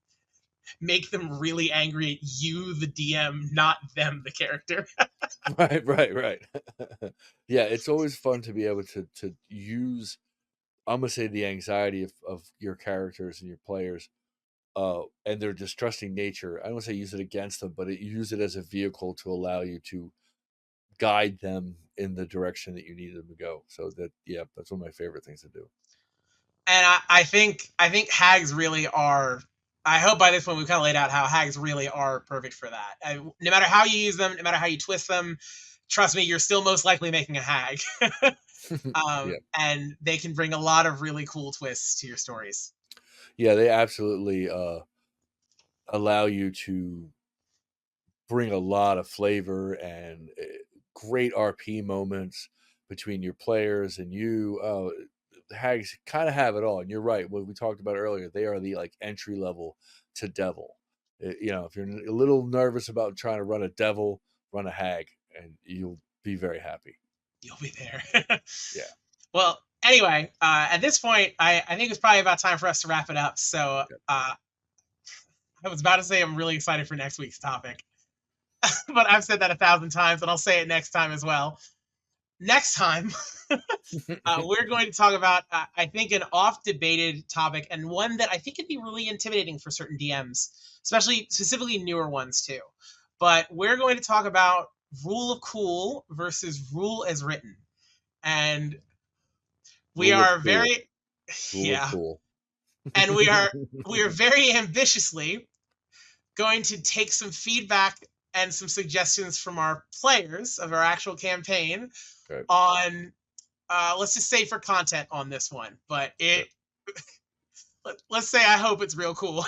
make them really angry at you, the DM, not them, the character. Right. Yeah, it's always fun to be able to use, I'm gonna say, the anxiety of your characters and your players and their distrusting nature. I don't want to say use it against them, but use it as a vehicle to allow you to guide them in the direction that you need them to go. So that's one of my favorite things to do. And I think hags really are. I hope by this point we've kind of laid out how hags really are perfect for that. No matter how you use them, no matter how you twist them, trust me, you're still most likely making a hag. Yeah. And they can bring a lot of really cool twists to your stories. Yeah, they absolutely allow you to bring a lot of flavor and great RP moments between your players and you. Hags kind of have it all, and you're right. What we talked about earlier, they are the like entry level to devil. If you're a little nervous about trying to run a devil, run a hag, and you'll be very happy. You'll be there. Yeah. Well, anyway, at this point, I think it's probably about time for us to wrap it up. So I was about to say I'm really excited for next week's topic, but I've said that 1,000 times, and I'll say it next time as well. Next time, we're going to talk about, I think, an oft-debated topic, and one that I think could be really intimidating for certain DMs, specifically newer ones too. But we're going to talk about rule of cool versus rule as written, and we are very, yeah, cool. And we are very ambitiously going to take some feedback and some suggestions from our players of our actual campaign on, let's just say for content on this one. But let's say I hope it's real cool.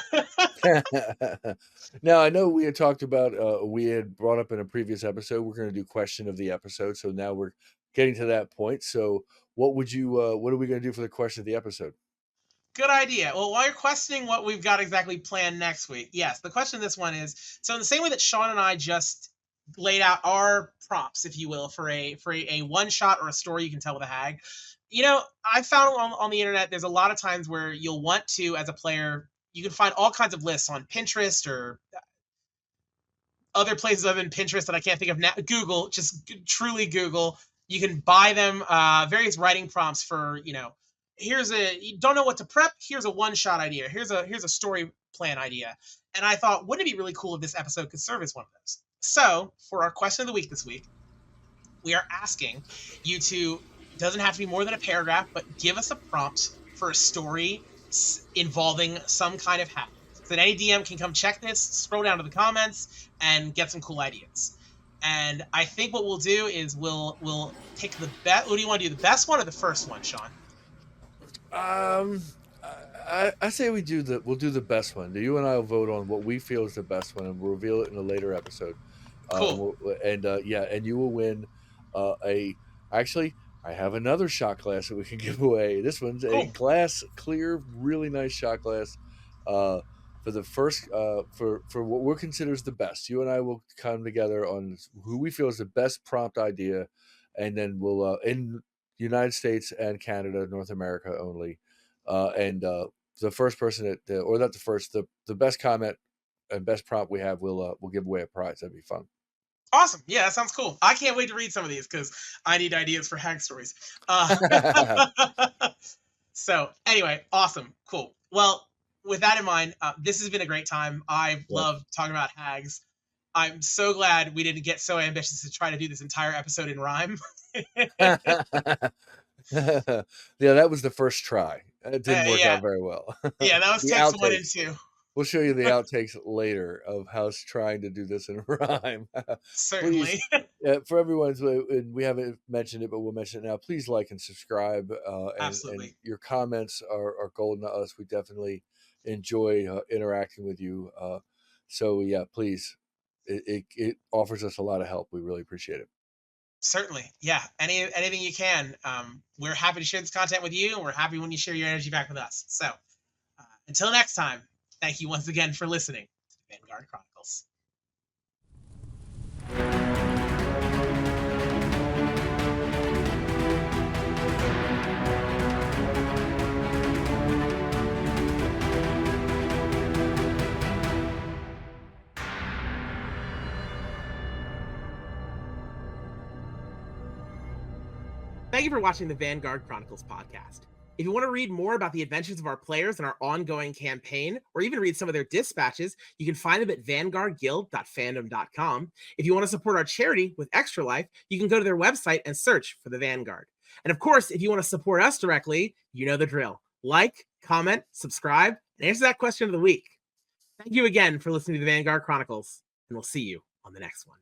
Now, I know we had talked about, we had brought up in a previous episode, we're going to do question of the episode. So now we're getting to that point. So what are we going to do for the question of the episode? Good idea. Well, while you're questioning what we've got exactly planned next week, yes, the question of this one is, so in the same way that Shawn and I just laid out our prompts, if you will, for a one shot or a story you can tell with a hag, I found on the internet, there's a lot of times where you'll want to, as a player, you can find all kinds of lists on Pinterest or other places other than Pinterest that I can't think of now. Google, just truly Google. You can buy them various writing prompts for, you don't know what to prep. Here's a one-shot idea. Here's a story plan idea. And I thought, wouldn't it be really cool if this episode could serve as one of those? So for our question of the week this week, we are asking you to, doesn't have to be more than a paragraph, but give us a prompt for a story involving some kind of hag. So that any DM can come check this, scroll down to the comments, and get some cool ideas. And I think what we'll do is we'll pick the best. What do you want to do? The best one or the first one, Shawn? I say we'll do the best one. You and I will vote on what we feel is the best one, and we'll reveal it in a later episode. Cool. And you will win actually, I have another shot glass that we can give away. This one's a glass clear, really nice shot glass. For the first for what we consider is the best. You and I will come together on who we feel is the best prompt idea, and then we'll in United States and Canada, North America only, and the first person the best comment and best prompt we have, we'll give away a prize. That'd be fun. Awesome. Yeah, that sounds cool. I can't wait to read some of these because I need ideas for hag stories. So anyway, awesome. Cool. Well, with that in mind, this has been a great time. I've loved talking about hags. I'm so glad we didn't get so ambitious to try to do this entire episode in rhyme. Yeah, that was the first try. It didn't work out very well. Yeah, that was text 1 and 2. We'll show you the outtakes later of House trying to do this in rhyme. Certainly. Please, for everyone, and we haven't mentioned it, but we'll mention it now. Please like and subscribe. Absolutely. And your comments are golden to us. We definitely enjoy interacting with you. So yeah, please. It offers us a lot of help. We really appreciate it. Certainly. Yeah. Anything you can. We're happy to share this content with you, and we're happy when you share your energy back with us. So until next time, thank you once again for listening to the Vanguard Chronicles. Thank you for watching the Vanguard Chronicles podcast. If you want to read more about the adventures of our players and our ongoing campaign, or even read some of their dispatches, you can find them at vanguardguild.fandom.com. If you want to support our charity with Extra Life, you can go to their website and search for the Vanguard. And of course, if you want to support us directly, you know the drill. Like, comment, subscribe, and answer that question of the week. Thank you again for listening to the Vanguard Chronicles, and we'll see you on the next one.